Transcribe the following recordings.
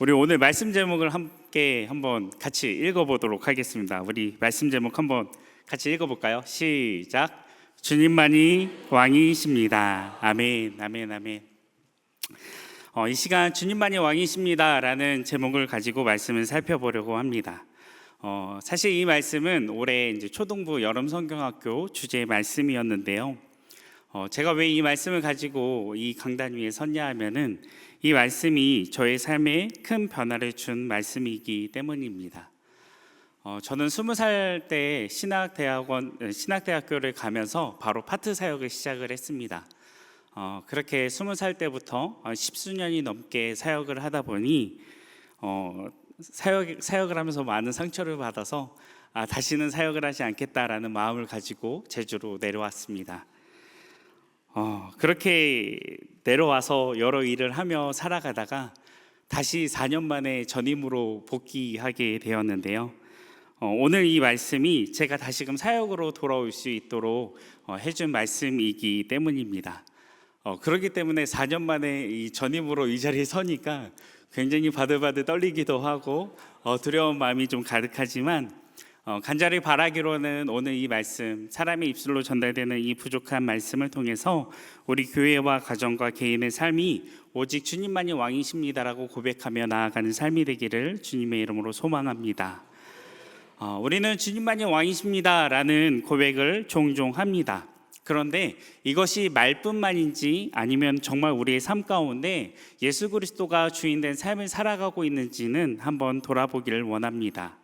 우리 오늘 말씀 제목을 함께 한번 같이 읽어보도록 하겠습니다. 우리 말씀 제목 한번 같이 읽어볼까요? 시작. 주님만이 왕이십니다. 아멘, 아멘, 아멘. 이 시간 주님만이 왕이십니다라는 제목을 가지고 말씀을 살펴보려고 합니다. 사실 이 말씀은 올해 이제 초등부 여름 성경학교 주제의 말씀이었는데요. 제가 왜 이 말씀을 가지고 이 강단 위에 섰냐 하면은 이 말씀이 저의 삶에 큰 변화를 준 말씀이기 때문입니다. 저는 20살 때 신학대학교를 가면서 바로 파트 사역을 시작을 했습니다. 그렇게 20살 때부터 10수년이 넘게 사역을 하다 보니 사역을 하면서 많은 상처를 받아서 다시는 사역을 하지 않겠다라는 마음을 가지고 제주로 내려왔습니다. 그렇게 내려와서 여러 일을 하며 살아가다가 다시 4년 만에 전임으로 복귀하게 되었는데요. 오늘 이 말씀이 제가 다시금 사역으로 돌아올 수 있도록 해준 말씀이기 때문입니다. 그렇기 때문에 4년 만에 이 전임으로 이 자리에 서니까 굉장히 바들바들 떨리기도 하고 두려운 마음이 좀 가득하지만 간절히 바라기로는 오늘 이 말씀, 사람의 입술로 전달되는 이 부족한 말씀을 통해서 우리 교회와 가정과 개인의 삶이 오직 주님만이 왕이십니다라고 고백하며 나아가는 삶이 되기를 주님의 이름으로 소망합니다. 우리는 주님만이 왕이십니다라는 고백을 종종 합니다. 그런데 이것이 말뿐만인지 아니면 정말 우리의 삶 가운데 예수 그리스도가 주인된 삶을 살아가고 있는지는 한번 돌아보기를 원합니다.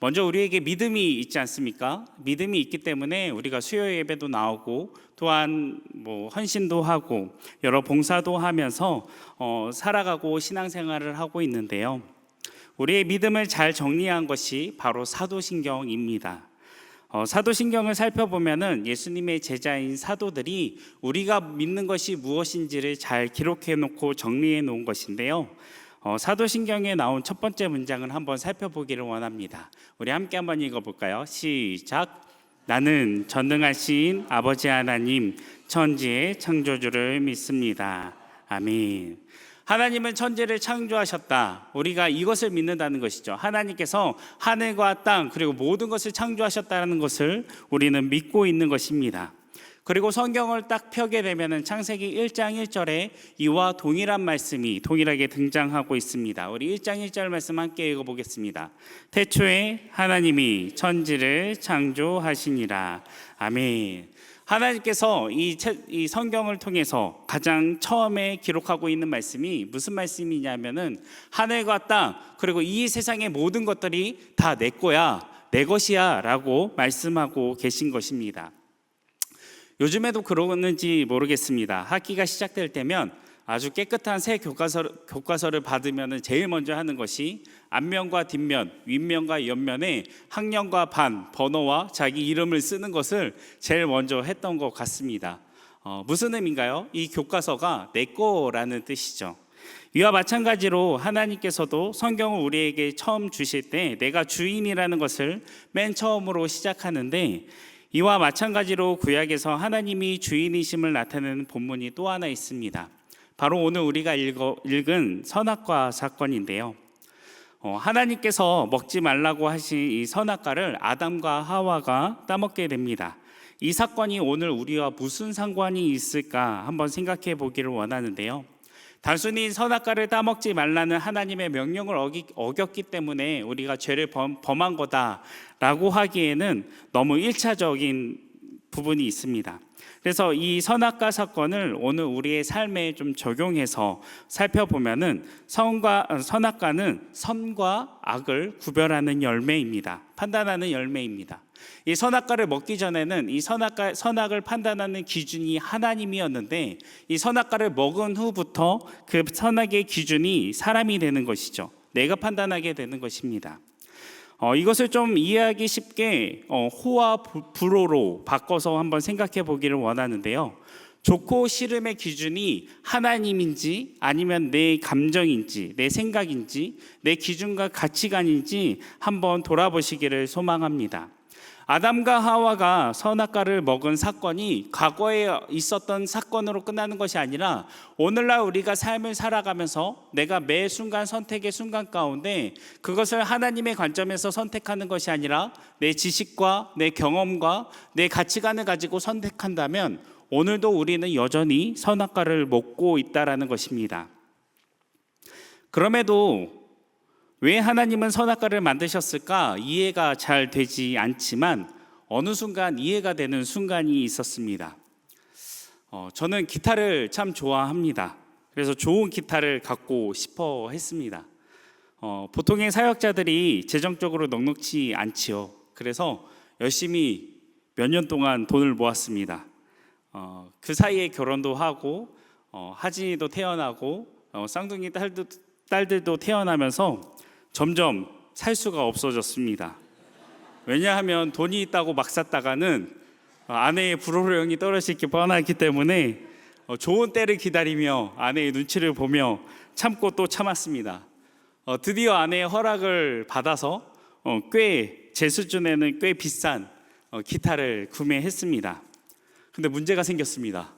먼저 우리에게 믿음이 있지 않습니까? 믿음이 있기 때문에 우리가 수요 예배도 나오고 또한 헌신도 하고 여러 봉사도 하면서 살아가고 신앙생활을 하고 있는데요. 우리의 믿음을 잘 정리한 것이 바로 사도신경입니다. 사도신경을 살펴보면은 예수님의 제자인 사도들이 우리가 믿는 것이 무엇인지를 잘 기록해 놓고 정리해 놓은 것인데요. 사도신경에 나온 첫 번째 문장을 한번 살펴보기를 원합니다. 우리 함께 한번 읽어볼까요? 시작. 나는 전능하신 아버지 하나님 천지의 창조주를 믿습니다. 아멘. 하나님은 천지를 창조하셨다. 우리가 이것을 믿는다는 것이죠. 하나님께서 하늘과 땅 그리고 모든 것을 창조하셨다는 것을 우리는 믿고 있는 것입니다. 그리고 성경을 딱 펴게 되면 창세기 1장 1절에 이와 동일한 말씀이 동일하게 등장하고 있습니다. 우리 1장 1절 말씀 함께 읽어보겠습니다. 태초에 하나님이 천지를 창조하시니라. 아멘. 하나님께서 이 성경을 통해서 가장 처음에 기록하고 있는 말씀이 무슨 말씀이냐면은 하늘과 땅 그리고 이 세상의 모든 것들이 다 내 거야, 내 것이야 라고 말씀하고 계신 것입니다. 요즘에도 그러는지 모르겠습니다. 학기가 시작될 때면 아주 깨끗한 새 교과서를 받으면 제일 먼저 하는 것이 앞면과 뒷면, 윗면과 옆면에 학년과 반, 번호와 자기 이름을 쓰는 것을 제일 먼저 했던 것 같습니다. 무슨 의미인가요? 이 교과서가 내 거라는 뜻이죠. 이와 마찬가지로 하나님께서도 성경을 우리에게 처음 주실 때 내가 주인이라는 것을 맨 처음으로 시작하는데 이와 마찬가지로 구약에서 하나님이 주인이심을 나타내는 본문이 또 하나 있습니다. 바로 오늘 우리가 읽은 선악과 사건인데요. 하나님께서 먹지 말라고 하신 이 선악과를 아담과 하와가 따먹게 됩니다. 이 사건이 오늘 우리와 무슨 상관이 있을까 한번 생각해 보기를 원하는데요. 단순히 선악과를 따먹지 말라는 하나님의 명령을 어겼기 때문에 우리가 죄를 범한 거다라고 하기에는 너무 1차적인 부분이 있습니다. 그래서 이 선악과 사건을 오늘 우리의 삶에 좀 적용해서 살펴보면은 선악과는 선과 악을 구별하는 열매입니다. 판단하는 열매입니다. 이 선악과를 먹기 전에는 이 선악을 판단하는 기준이 하나님이었는데 이 선악과를 먹은 후부터 그 선악의 기준이 사람이 되는 것이죠. 내가 판단하게 되는 것입니다. 이것을 좀 이해하기 쉽게 호와 불호로 바꿔서 한번 생각해 보기를 원하는데요. 좋고 싫음의 기준이 하나님인지 아니면 내 감정인지 내 생각인지 내 기준과 가치관인지 한번 돌아보시기를 소망합니다. 아담과 하와가 선악과를 먹은 사건이 과거에 있었던 사건으로 끝나는 것이 아니라 오늘날 우리가 삶을 살아가면서 내가 매 순간 선택의 순간 가운데 그것을 하나님의 관점에서 선택하는 것이 아니라 내 지식과 내 경험과 내 가치관을 가지고 선택한다면 오늘도 우리는 여전히 선악과를 먹고 있다라는 것입니다. 그럼에도 왜 하나님은 선악과를 만드셨을까 이해가 잘 되지 않지만 어느 순간 이해가 되는 순간이 있었습니다. 저는 기타를 참 좋아합니다. 그래서 좋은 기타를 갖고 싶어 했습니다. 보통의 사역자들이 재정적으로 넉넉지 않지요. 그래서 열심히 몇 년 동안 돈을 모았습니다. 그 사이에 결혼도 하고 하진이도 태어나고 쌍둥이 딸들도 태어나면서 점점 살 수가 없어졌습니다. 왜냐하면 돈이 있다고 막 샀다가는 아내의 불호령이 떨어질 게 뻔하기 때문에 좋은 때를 기다리며 아내의 눈치를 보며 참고 또 참았습니다. 드디어 아내의 허락을 받아서 제 수준에는 꽤 비싼 기타를 구매했습니다. 근데 문제가 생겼습니다.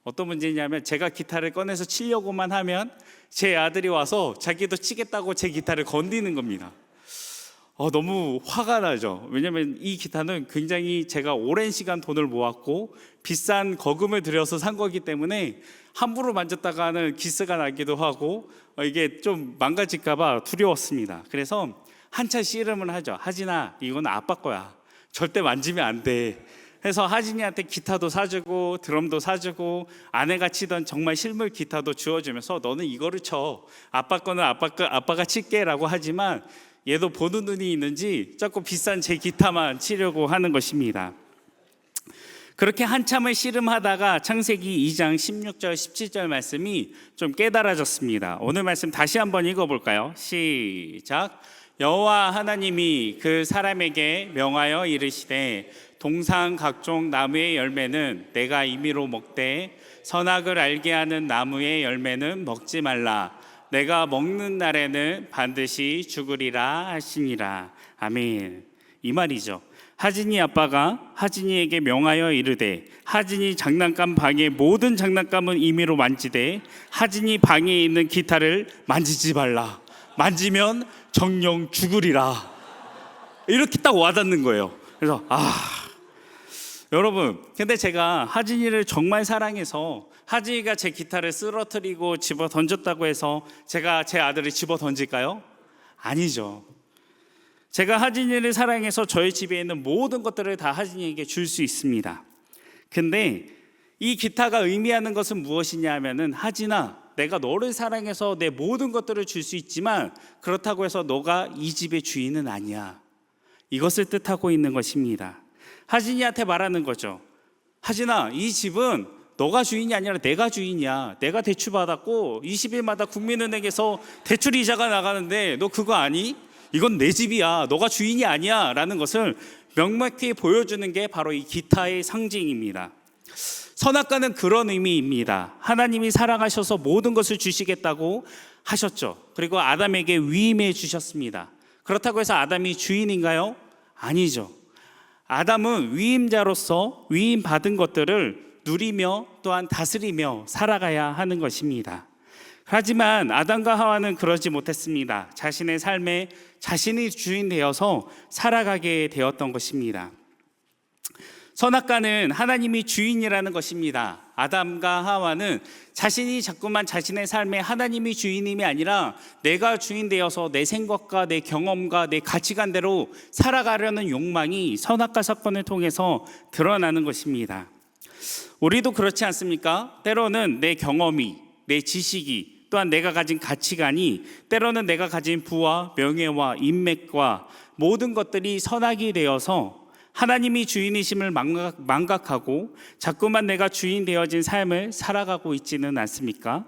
어떤 문제냐면 제가 기타를 꺼내서 치려고만 하면 제 아들이 와서 자기도 치겠다고 제 기타를 건드리는 겁니다. 너무 화가 나죠. 왜냐하면 이 기타는 굉장히 제가 오랜 시간 돈을 모았고 비싼 거금을 들여서 산 거기 때문에 함부로 만졌다가는 기스가 나기도 하고 이게 좀 망가질까 봐 두려웠습니다. 그래서 한참 씨름을 하죠. 하진아, 이건 아빠 거야. 절대 만지면 안 돼. 해서 하진이한테 기타도 사주고 드럼도 사주고 아내가 치던 정말 실물 기타도 주워주면서 너는 이거를 쳐. 아빠 거는 아빠가 칠게 라고 하지만 얘도 보는 눈이 있는지 자꾸 비싼 제 기타만 치려고 하는 것입니다. 그렇게 한참을 씨름하다가 창세기 2장 16절 17절 말씀이 좀 깨달아졌습니다. 오늘 말씀 다시 한번 읽어볼까요? 시작. 여호와 하나님이 그 사람에게 명하여 이르시되 동산 각종 나무의 열매는 내가 임의로 먹되 선악을 알게 하는 나무의 열매는 먹지 말라. 내가 먹는 날에는 반드시 죽으리라 하시니라. 아멘. 이 말이죠. 하진이 아빠가 하진이에게 명하여 이르되 하진이 장난감 방의 모든 장난감은 임의로 만지되 하진이 방에 있는 기타를 만지지 말라. 만지면 정령 죽으리라. 이렇게 딱 와닿는 거예요. 그래서 여러분, 근데 제가 하진이를 정말 사랑해서 하진이가 제 기타를 쓰러뜨리고 집어 던졌다고 해서 제가 제 아들을 집어 던질까요? 아니죠. 제가 하진이를 사랑해서 저희 집에 있는 모든 것들을 다 하진이에게 줄 수 있습니다. 근데 이 기타가 의미하는 것은 무엇이냐 하면은 하진아, 내가 너를 사랑해서 내 모든 것들을 줄 수 있지만 그렇다고 해서 너가 이 집의 주인은 아니야. 이것을 뜻하고 있는 것입니다. 하진이한테 말하는 거죠. 하진아, 이 집은 너가 주인이 아니라 내가 주인이야. 내가 대출받았고 20일마다 국민은행에서 대출 이자가 나가는데 너 그거 아니? 이건 내 집이야. 너가 주인이 아니야. 라는 것을 명확히 보여주는 게 바로 이 기타의 상징입니다. 선악과는 그런 의미입니다. 하나님이 사랑하셔서 모든 것을 주시겠다고 하셨죠. 그리고 아담에게 위임해 주셨습니다. 그렇다고 해서 아담이 주인인가요? 아니죠. 아담은 위임자로서 위임받은 것들을 누리며 또한 다스리며 살아가야 하는 것입니다. 하지만 아담과 하와는 그러지 못했습니다. 자신의 삶에 자신이 주인 되어서 살아가게 되었던 것입니다. 선악과는 하나님이 주인이라는 것입니다. 아담과 하와는 자신이 자꾸만 자신의 삶에 하나님이 주인임이 아니라 내가 주인 되어서 내 생각과 내 경험과 내 가치관대로 살아가려는 욕망이 선악과 사건을 통해서 드러나는 것입니다. 우리도 그렇지 않습니까? 때로는 내 경험이, 내 지식이, 또한 내가 가진 가치관이, 때로는 내가 가진 부와 명예와 인맥과 모든 것들이 선악이 되어서 하나님이 주인이심을 망각하고 자꾸만 내가 주인 되어진 삶을 살아가고 있지는 않습니까?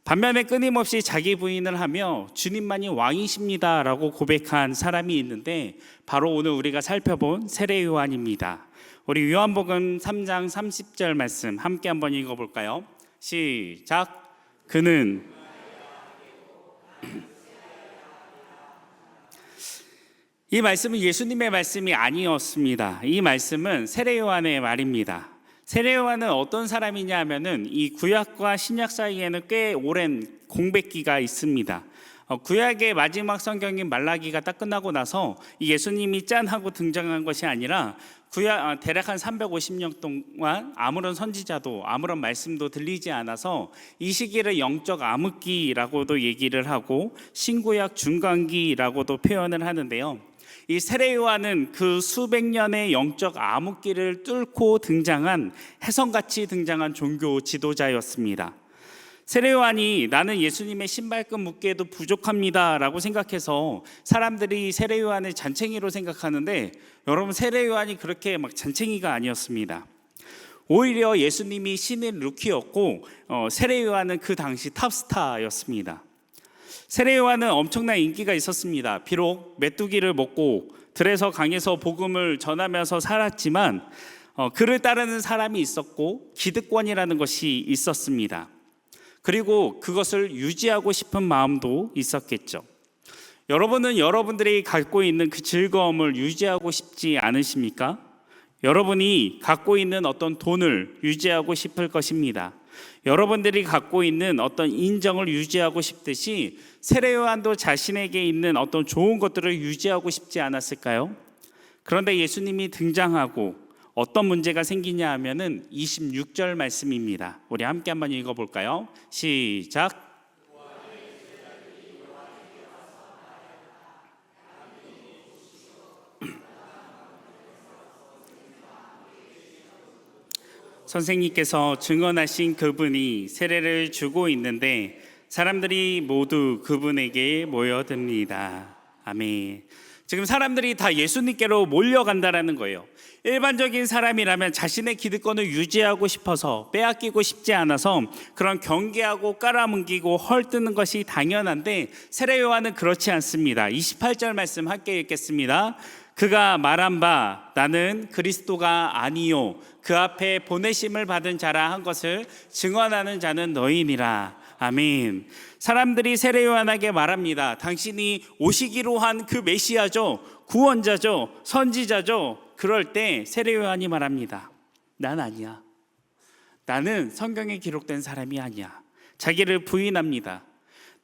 반면에 끊임없이 자기 부인을 하며 주님만이 왕이십니다 라고 고백한 사람이 있는데 바로 오늘 우리가 살펴본 세례 요한입니다. 우리 요한복음 3장 30절 말씀 함께 한번 읽어볼까요? 시작. 이 말씀은 예수님의 말씀이 아니었습니다. 이 말씀은 세례 요한의 말입니다. 세례 요한은 어떤 사람이냐 하면은 이 구약과 신약 사이에는 꽤 오랜 공백기가 있습니다. 구약의 마지막 성경인 말라기가 딱 끝나고 나서 이 예수님이 짠 하고 등장한 것이 아니라 구약 대략 한 350년 동안 아무런 선지자도 아무런 말씀도 들리지 않아서 이 시기를 영적 암흑기라고도 얘기를 하고 신구약 중간기라고도 표현을 하는데요. 이 세례 요한은 그 수백 년의 영적 암흑기를 뚫고 등장한 혜성같이 등장한 종교 지도자였습니다. 세례 요한이 나는 예수님의 신발끈 묶기에도 부족합니다 라고 생각해서 사람들이 세례 요한을 잔챙이로 생각하는데, 여러분, 세례 요한이 그렇게 막 잔챙이가 아니었습니다. 오히려 예수님이 신인 루키였고 세례 요한은 그 당시 탑스타였습니다. 세례 요한은 엄청난 인기가 있었습니다. 비록 메뚜기를 먹고 들에서 강에서 복음을 전하면서 살았지만 그를 따르는 사람이 있었고 기득권이라는 것이 있었습니다. 그리고 그것을 유지하고 싶은 마음도 있었겠죠. 여러분은 여러분들이 갖고 있는 그 즐거움을 유지하고 싶지 않으십니까? 여러분이 갖고 있는 어떤 돈을 유지하고 싶을 것입니다. 여러분들이 갖고 있는 어떤 인정을 유지하고 싶듯이 세례 요한도 자신에게 있는 어떤 좋은 것들을 유지하고 싶지 않았을까요? 그런데 예수님이 등장하고 어떤 문제가 생기냐 하면은 26절 말씀입니다. 우리 함께 한번 읽어볼까요? 시작. 선생님께서 증언하신 그분이 세례를 주고 있는데 사람들이 모두 그분에게 모여듭니다. 아멘. 지금 사람들이 다 예수님께로 몰려간다라는 거예요. 일반적인 사람이라면 자신의 기득권을 유지하고 싶어서 빼앗기고 싶지 않아서 그런 경계하고 깔아뭉기고 헐뜯는 것이 당연한데 세례 요한은 그렇지 않습니다. 28절 말씀 함께 읽겠습니다. 그가 말한 바 나는 그리스도가 아니요 그 앞에 보내심을 받은 자라 한 것을 증언하는 자는 너희니라. 아멘. 사람들이 세례 요한에게 말합니다. 당신이 오시기로 한 그 메시아죠, 구원자죠, 선지자죠. 그럴 때 세례 요한이 말합니다. 난 아니야. 나는 성경에 기록된 사람이 아니야. 자기를 부인합니다.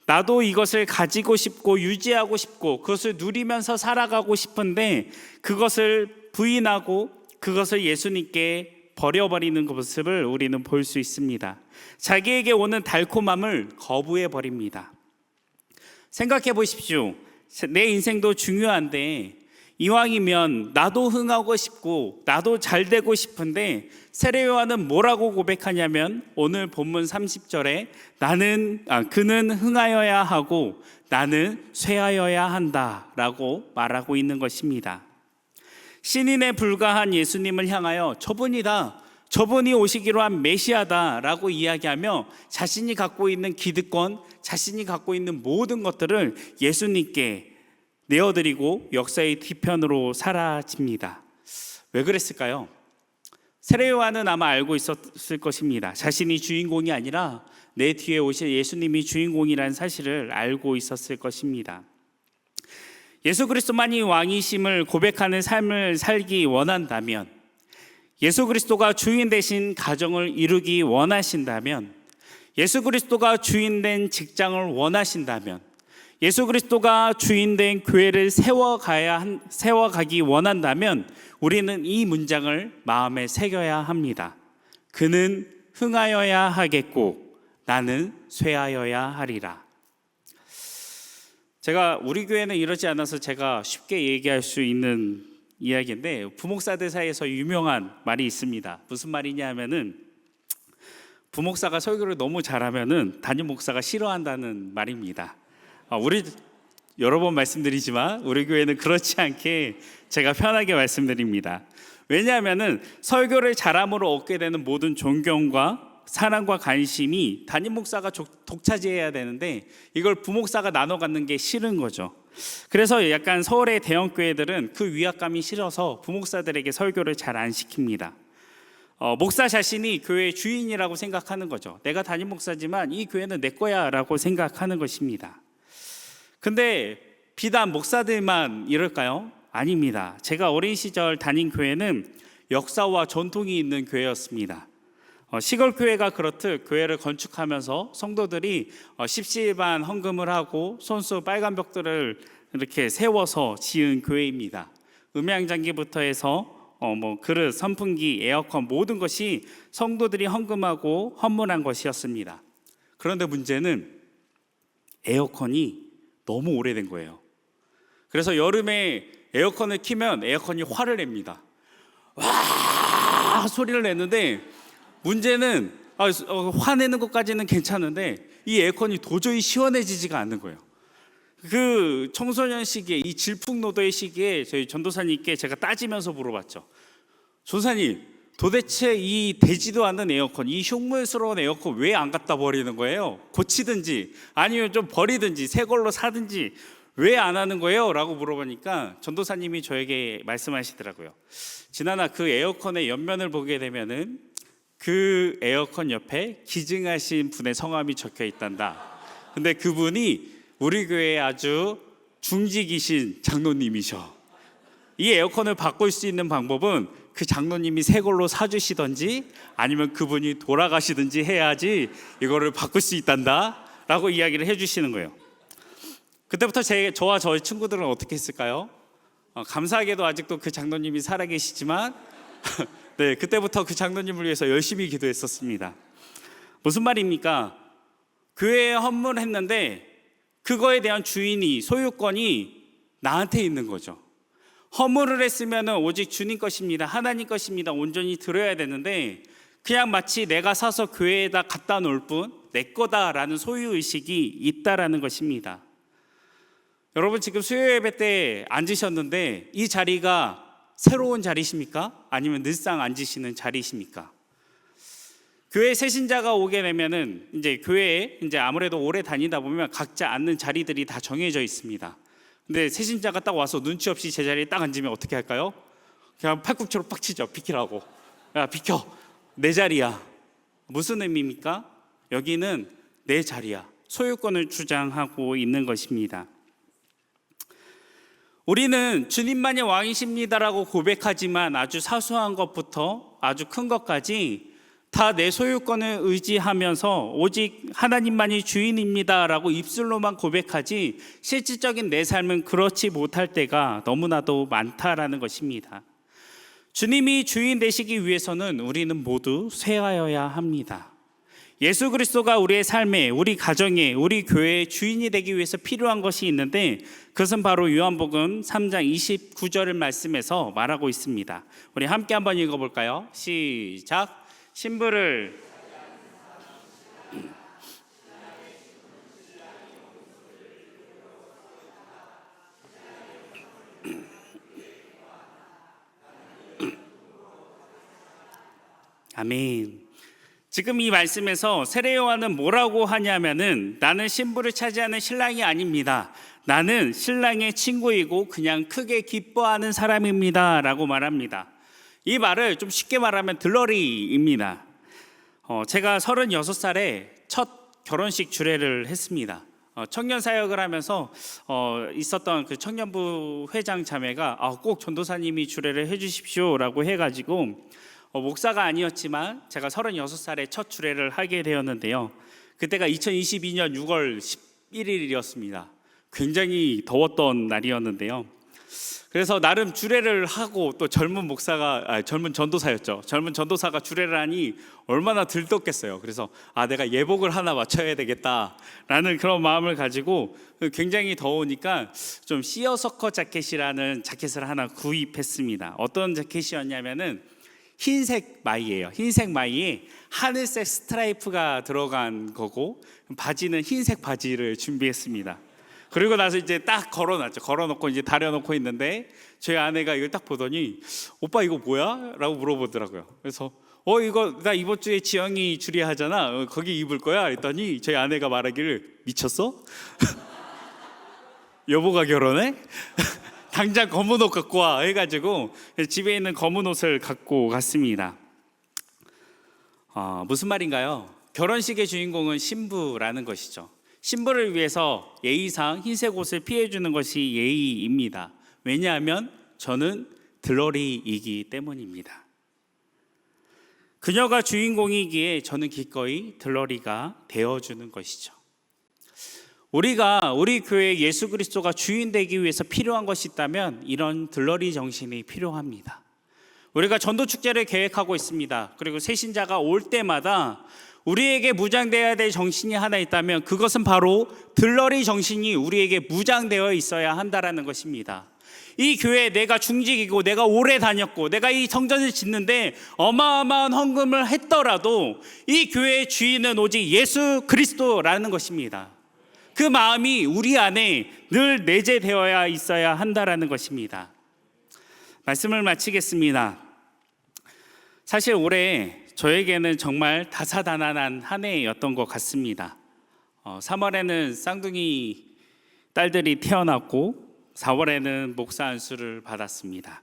나도 이것을 가지고 싶고 유지하고 싶고 그것을 누리면서 살아가고 싶은데 그것을 부인하고 그것을 예수님께 버려버리는 모습을 우리는 볼 수 있습니다. 자기에게 오는 달콤함을 거부해 버립니다. 생각해 보십시오. 내 인생도 중요한데 이왕이면 나도 흥하고 싶고 나도 잘 되고 싶은데 세례 요한은 뭐라고 고백하냐면 오늘 본문 30절에 그는 흥하여야 하고 나는 쇠하여야 한다라고 말하고 있는 것입니다. 신인에 불과한 예수님을 향하여 저분이다, 저분이 오시기로 한 메시아다라고 이야기하며 자신이 갖고 있는 기득권, 자신이 갖고 있는 모든 것들을 예수님께 내어드리고 역사의 뒤편으로 사라집니다. 왜 그랬을까요? 세례 요한은 아마 알고 있었을 것입니다. 자신이 주인공이 아니라 내 뒤에 오실 예수님이 주인공이라는 사실을 알고 있었을 것입니다. 예수 그리스도만이 왕이심을 고백하는 삶을 살기 원한다면, 예수 그리스도가 주인 되신 가정을 이루기 원하신다면, 예수 그리스도가 주인된 직장을 원하신다면, 예수 그리스도가 주인된 교회를 세워가기 원한다면 우리는 이 문장을 마음에 새겨야 합니다. 그는 흥하여야 하겠고 나는 쇠하여야 하리라. 제가 우리 교회는 이러지 않아서 제가 쉽게 얘기할 수 있는 이야기인데 부목사들 사이에서 유명한 말이 있습니다. 무슨 말이냐 하면은 부목사가 설교를 너무 잘하면은 담임 목사가 싫어한다는 말입니다. 우리 여러 번 말씀드리지만 우리 교회는 그렇지 않게 제가 편하게 말씀드립니다. 왜냐하면은 설교를 잘함으로 얻게 되는 모든 존경과 사랑과 관심이 담임 목사가 독차지해야 되는데 이걸 부목사가 나눠 갖는 게 싫은 거죠. 그래서 약간 서울의 대형 교회들은 그 위압감이 싫어서 부목사들에게 설교를 잘 안 시킵니다. 목사 자신이 교회의 주인이라고 생각하는 거죠. 내가 담임 목사지만 이 교회는 내 거야 라고 생각하는 것입니다. 근데 비단 목사들만 이럴까요? 아닙니다. 제가 어린 시절 다닌 교회는 역사와 전통이 있는 교회였습니다. 시골 교회가 그렇듯 교회를 건축하면서 성도들이 십시일반 헌금을 하고 손수 빨간 벽돌을 이렇게 세워서 지은 교회입니다. 음향장기부터 해서 그릇, 선풍기, 에어컨 모든 것이 성도들이 헌금하고 헌문한 것이었습니다. 그런데 문제는 에어컨이 너무 오래된 거예요. 그래서 여름에 에어컨을 켜면 에어컨이 화를 냅니다. 와 소리를 내는데 문제는 화내는 것까지는 괜찮은데 이 에어컨이 도저히 시원해지지가 않는 거예요. 그 청소년 시기에, 이 질풍노도의 시기에 저희 전도사님께 제가 따지면서 물어봤죠. 전도사님, 도대체 이 되지도 않는 에어컨, 이 흉물스러운 에어컨 왜 안 갖다 버리는 거예요? 고치든지 아니면 좀 버리든지 새 걸로 사든지 왜 안 하는 거예요? 라고 물어보니까 전도사님이 저에게 말씀하시더라고요. 지난아, 그 에어컨의 옆면을 보게 되면은 그 에어컨 옆에 기증하신 분의 성함이 적혀 있단다. 근데 그분이 우리 교회의 아주 중직이신 장로님이셔. 이 에어컨을 바꿀 수 있는 방법은 그 장로님이 새 걸로 사주시든지 아니면 그분이 돌아가시든지 해야지 이거를 바꿀 수 있단다 라고 이야기를 해주시는 거예요. 그때부터 저와 저희 친구들은 어떻게 했을까요? 감사하게도 아직도 그 장로님이 살아계시지만 네, 그때부터 그 장로님을 위해서 열심히 기도했었습니다. 무슨 말입니까? 교회에 헌물했는데 그거에 대한 주인이, 소유권이 나한테 있는 거죠. 헌물을 했으면 오직 주님 것입니다, 하나님 것입니다, 온전히 드려야 되는데 그냥 마치 내가 사서 교회에다 갖다 놓을 뿐 내 거다라는 소유의식이 있다라는 것입니다. 여러분, 지금 수요 예배 때 앉으셨는데 이 자리가 새로운 자리십니까? 아니면 늘상 앉으시는 자리십니까? 교회 새신자가 오게 되면은 이제 교회에 이제 아무래도 오래 다니다 보면 각자 앉는 자리들이 다 정해져 있습니다. 근데 새신자가 딱 와서 눈치 없이 제 자리에 딱 앉으면 어떻게 할까요? 그냥 팔꿈치로 빡 치죠. 비키라고. 야, 비켜. 내 자리야. 무슨 의미입니까? 여기는 내 자리야. 소유권을 주장하고 있는 것입니다. 우리는 주님만이 왕이십니다라고 고백하지만 아주 사소한 것부터 아주 큰 것까지 다 내 소유권을 의지하면서 오직 하나님만이 주인입니다라고 입술로만 고백하지 실질적인 내 삶은 그렇지 못할 때가 너무나도 많다라는 것입니다. 주님이 주인 되시기 위해서는 우리는 모두 쇠하여야 합니다. 예수 그리스도가 우리의 삶에, 우리 가정에, 우리 교회의 주인이 되기 위해서 필요한 것이 있는데 그것은 바로 요한복음 3장 29절을 말씀에서 말하고 있습니다. 우리 함께 한번 읽어볼까요? 시작. 신부를 아멘. 지금 이 말씀에서 세례 요한은 뭐라고 하냐면은 나는 신부를 차지하는 신랑이 아닙니다. 나는 신랑의 친구이고 그냥 크게 기뻐하는 사람입니다 라고 말합니다. 이 말을 좀 쉽게 말하면 들러리입니다. 제가 36살에 첫 결혼식 주례를 했습니다. 청년 사역을 하면서 있었던 그 청년부 회장 자매가 꼭 전도사님이 주례를 해주십시오 라고 해가지고 목사가 아니었지만 제가 36살에 첫 주례를 하게 되었는데요. 그때가 2022년 6월 11일이었습니다. 굉장히 더웠던 날이었는데요. 그래서 나름 주례를 하고 또 젊은 전도사였죠. 젊은 전도사가 주례를 하니 얼마나 들떴겠어요. 그래서 내가 예복을 하나 맞춰야 되겠다라는 그런 마음을 가지고 굉장히 더우니까 좀 시어서커 자켓이라는 자켓을 하나 구입했습니다. 어떤 자켓이었냐면은 흰색 마이예요. 흰색 마이에 하늘색 스트라이프가 들어간 거고 바지는 흰색 바지를 준비했습니다. 그리고 나서 이제 딱 걸어놨죠. 걸어놓고 이제 다려놓고 있는데 저희 아내가 이걸 딱 보더니 오빠 이거 뭐야? 라고 물어보더라고요. 그래서 이거 나 이번 주에 지영이 주례하잖아. 거기 입을 거야? 했더니 저희 아내가 말하기를 미쳤어? 여보가 결혼해? 당장 검은 옷 갖고 와 해가지고 집에 있는 검은 옷을 갖고 갔습니다. 무슨 말인가요? 결혼식의 주인공은 신부라는 것이죠. 신부를 위해서 예의상 흰색 옷을 피해주는 것이 예의입니다. 왜냐하면 저는 들러리이기 때문입니다. 그녀가 주인공이기에 저는 기꺼이 들러리가 되어주는 것이죠. 우리가 우리 교회 예수 그리스도가 주인 되기 위해서 필요한 것이 있다면 이런 들러리 정신이 필요합니다. 우리가 전도 축제를 계획하고 있습니다. 그리고 새신자가 올 때마다 우리에게 무장되어야 될 정신이 하나 있다면 그것은 바로 들러리 정신이 우리에게 무장되어 있어야 한다라는 것입니다. 이 교회에 내가 중직이고 내가 오래 다녔고 내가 이 성전을 짓는데 어마어마한 헌금을 했더라도 이 교회의 주인은 오직 예수 그리스도라는 것입니다. 그 마음이 우리 안에 늘 내재되어야 있어야 한다라는 것입니다. 말씀을 마치겠습니다. 사실 올해 저에게는 정말 다사다난한 한 해였던 것 같습니다. 3월에는 쌍둥이 딸들이 태어났고 4월에는 목사 안수를 받았습니다.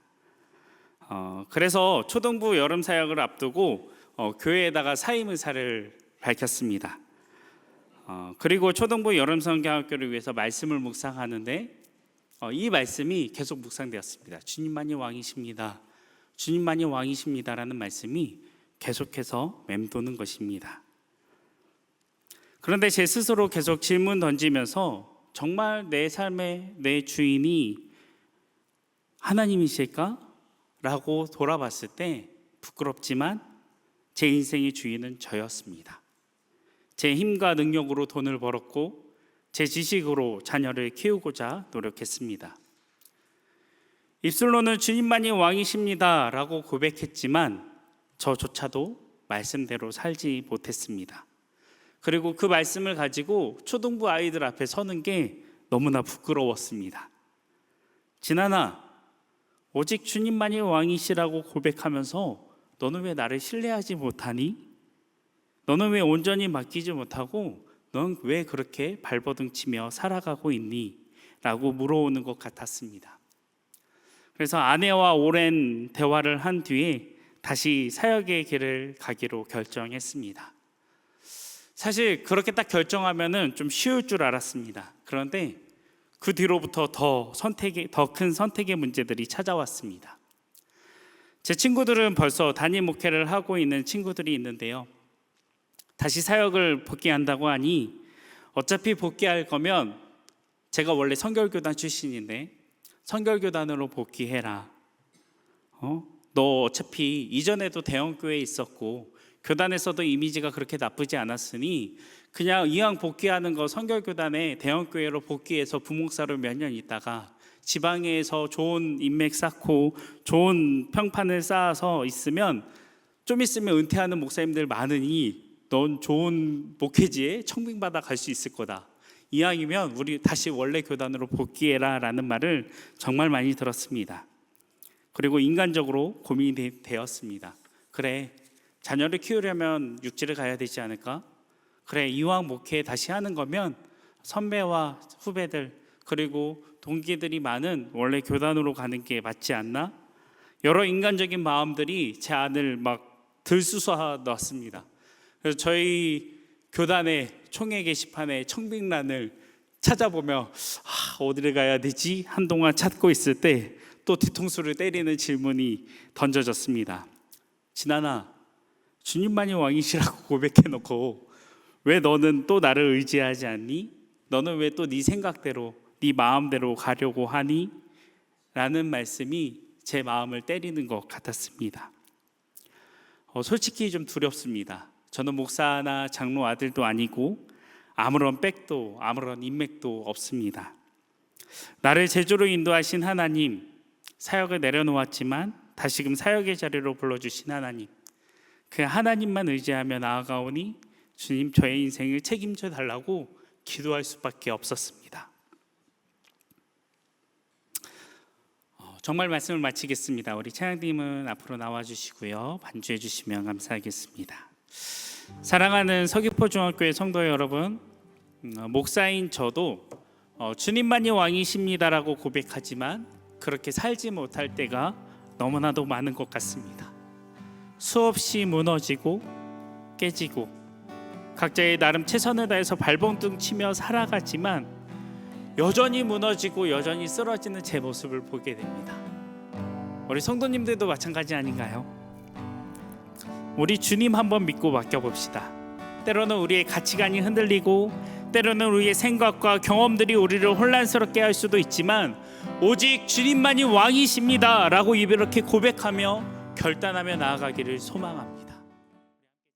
그래서 초등부 여름 사역을 앞두고 교회에다가 사임 의사를 밝혔습니다. 그리고 초등부 여름 성경학교를 위해서 말씀을 묵상하는데 이 말씀이 계속 묵상되었습니다. 주님만이 왕이십니다. 주님만이 왕이십니다라는 말씀이 계속해서 맴도는 것입니다. 그런데 제 스스로 계속 질문 던지면서 정말 내 삶의 내 주인이 하나님이실까? 라고 돌아봤을 때 부끄럽지만 제 인생의 주인은 저였습니다. 제 힘과 능력으로 돈을 벌었고 제 지식으로 자녀를 키우고자 노력했습니다. 입술로는 주님만이 왕이십니다 라고 고백했지만 저조차도 말씀대로 살지 못했습니다. 그리고 그 말씀을 가지고 초등부 아이들 앞에 서는 게 너무나 부끄러웠습니다. 진아나, 오직 주님만이 왕이시라고 고백하면서 너는 왜 나를 신뢰하지 못하니? 너는 왜 온전히 맡기지 못하고 넌 왜 그렇게 발버둥치며 살아가고 있니? 라고 물어오는 것 같았습니다. 그래서 아내와 오랜 대화를 한 뒤에 다시 사역의 길을 가기로 결정했습니다. 사실 그렇게 딱 결정하면은 좀 쉬울 줄 알았습니다. 그런데 그 뒤로부터 더 큰 선택의 문제들이 찾아왔습니다. 제 친구들은 벌써 담임 목회를 하고 있는 친구들이 있는데요. 다시 사역을 복귀한다고 하니 어차피 복귀할 거면 제가 원래 선결교단 출신인데 선결교단으로 복귀해라. 너 어차피 이전에도 대형교회에 있었고 교단에서도 이미지가 그렇게 나쁘지 않았으니 그냥 이왕 복귀하는 거 선결교단에 대형교회로 복귀해서 부목사로 몇 년 있다가 지방에서 좋은 인맥 쌓고 좋은 평판을 쌓아서 있으면 좀 있으면 은퇴하는 목사님들 많으니 넌 좋은 목회지에 청빙받아 갈 수 있을 거다. 이왕이면 우리 다시 원래 교단으로 복귀해라 라는 말을 정말 많이 들었습니다. 그리고 인간적으로 고민이 되었습니다. 그래, 자녀를 키우려면 육지를 가야 되지 않을까? 그래, 이왕 목회 다시 하는 거면 선배와 후배들 그리고 동기들이 많은 원래 교단으로 가는 게 맞지 않나? 여러 인간적인 마음들이 제 안을 막 들쑤서 넣었습니다. 그래서 저희 교단의 총회 게시판에 청빙란을 찾아보며 어디를 가야 되지? 한동안 찾고 있을 때 또 뒤통수를 때리는 질문이 던져졌습니다. 진아나, 주님만이 왕이시라고 고백해놓고 왜 너는 또 나를 의지하지 않니? 너는 왜 또 네 생각대로 네 마음대로 가려고 하니? 라는 말씀이 제 마음을 때리는 것 같았습니다. 솔직히 좀 두렵습니다. 저는 목사나 장로 아들도 아니고 아무런 백도 아무런 인맥도 없습니다. 나를 제주로 인도하신 하나님, 사역을 내려놓았지만 다시금 사역의 자리로 불러주신 하나님, 그 하나님만 의지하며 나아가오니 주님 저의 인생을 책임져 달라고 기도할 수밖에 없었습니다. 정말 말씀을 마치겠습니다. 우리 찬양팀은 앞으로 나와주시고요, 반주해 주시면 감사하겠습니다. 사랑하는 서귀포 중학교의 성도 여러분, 목사인 저도 주님만이 왕이십니다라고 고백하지만 그렇게 살지 못할 때가 너무나도 많은 것 같습니다. 수없이 무너지고 깨지고 각자의 나름 최선을 다해서 발버둥 치며 살아가지만 여전히 무너지고 여전히 쓰러지는 제 모습을 보게 됩니다. 우리 성도님들도 마찬가지 아닌가요? 우리 주님 한번 믿고 맡겨봅시다. 때로는 우리의 가치관이 흔들리고 때로는 우리의 생각과 경험들이 우리를 혼란스럽게 할 수도 있지만 오직 주님만이 왕이십니다 라고 이렇게 고백하며 결단하며 나아가기를 소망합니다.